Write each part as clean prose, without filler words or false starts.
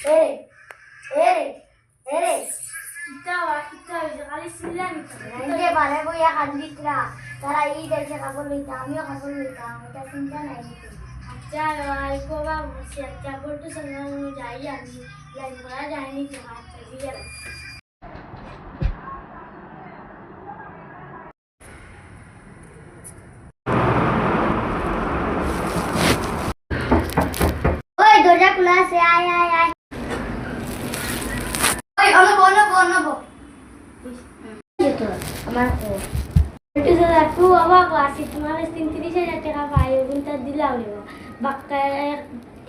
Ere, ere, ere. যে বারে বইয়া কান্দিতরা তারা এই দেশে কাপড় লইতাম আমিও কাপড় লইতাম এটা চিন্তা নাই আচ্ছা কোবা বসে আচ্ছা বলতো সঙ্গে যাই আমি লাইন করা যায়নি তো আচ্ছা ঠিক আছে ওই দরজা খোলা আছে আয় আয় আয় ওই অনব আমার একটু অবাক আছে তোমার ৩০,০০০ টাকা পাই ওগুনটা দিলাম নেবা বাক্কা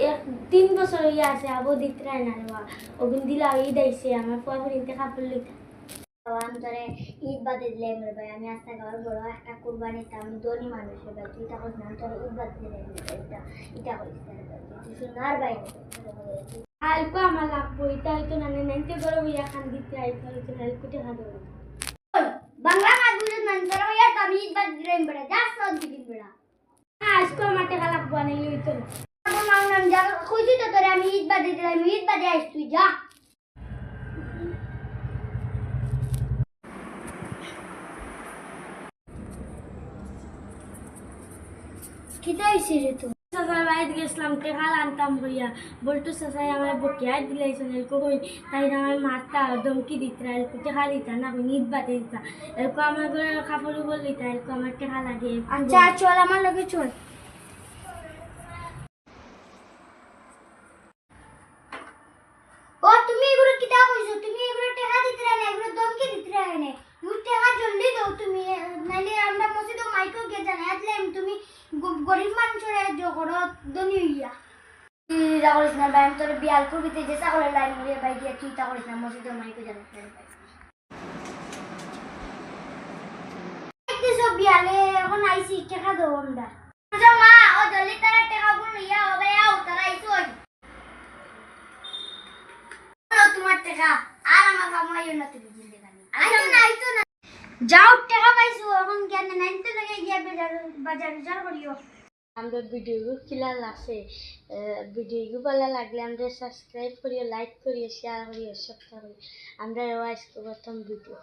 এক ৩ বছর হইয়া আছে আবো দিতরাই না নেবা ওগুন দিলাম ঈদ আইসে আমার ফুয়াফুরিতে কাপড় লইতা ধরে ঈদ বাদে দিলে আমার ভাই আমি আস্তে গাওয়ার বড় একটা কোরবানিতে আমি ধনী মানুষের ভাই তুই তখন না তোর ঈদ বাদ দিলে এটা করিস তুই সোনার ভাই আলকো আমার লাগবো এটা হয়তো না নাইতে বড় হইয়া খান দিতে আইতে হয়তো হেল্প টাকা দেবো বাংলা মাগুলো নন্দর হইয়া আমি ঈদ বাদ দিলাম বড় যা সব দিন বড় আজকে আমার টাকা লাগবো না হইতো আমার মাও নাম যা কইছি তো তোরে আমি ঈদ বাদ দিলাম ঈদ বাদে আইস তুই যা কিতা হইছে রে তো সাসার বাইদ গেছিলাম টেকাল আনতাম হইয়া বলতো সাসাই আমার বকিয়া দিলাইছেন এরকম কই তাই আমার মারতা ধমকি দিতা এরকম টেকা দিতা না ঈদ বাদে দিতা এরকম আমার ঘরে কাপড় উপর দিতা এরকম আমার টেকা লাগে আচ্ছা চল আমার লগে চল ও তুমি এগুলো কিতা কইছো তুমি এগুলো টেকা দিতে না এগুলো ধমকি দিতে না মুই টেকা জলদি দাও তুমি নাইলে আমরা মসজিদে মাইকো কে জানা আতলে তুমি গরিব মানুষের জগড় ধনী হইয়া তুই তা করিস না ভাই আমি তোর বিয়াল করবিতে যে চাকলের লাইন মরিয়া ভাই দিয়ে তুই তা করিস না মসজিদে মাইকো জানা সব বিয়ালে এখন আইসি টেকা দেবো আমরা মা ও জলদি তারা টেকা গুলো লইয়া ও ভাই আও তারা আইসো তোমার টাকা আর আমার কামাইও না তুমি জিন্দেগানি আইতো না যাও টাকা পাইছো এখন কেন নাইতে লাগে গিয়া বাজার করিও আমাদের ভিডিওগুলো কিলা লাগছে ভিডিওগুলো ভালো লাগলে আমরা সাবস্ক্রাইব করিও লাইক করিও শেয়ার করিও সব করিও আমরা আজকে প্রথম ভিডিও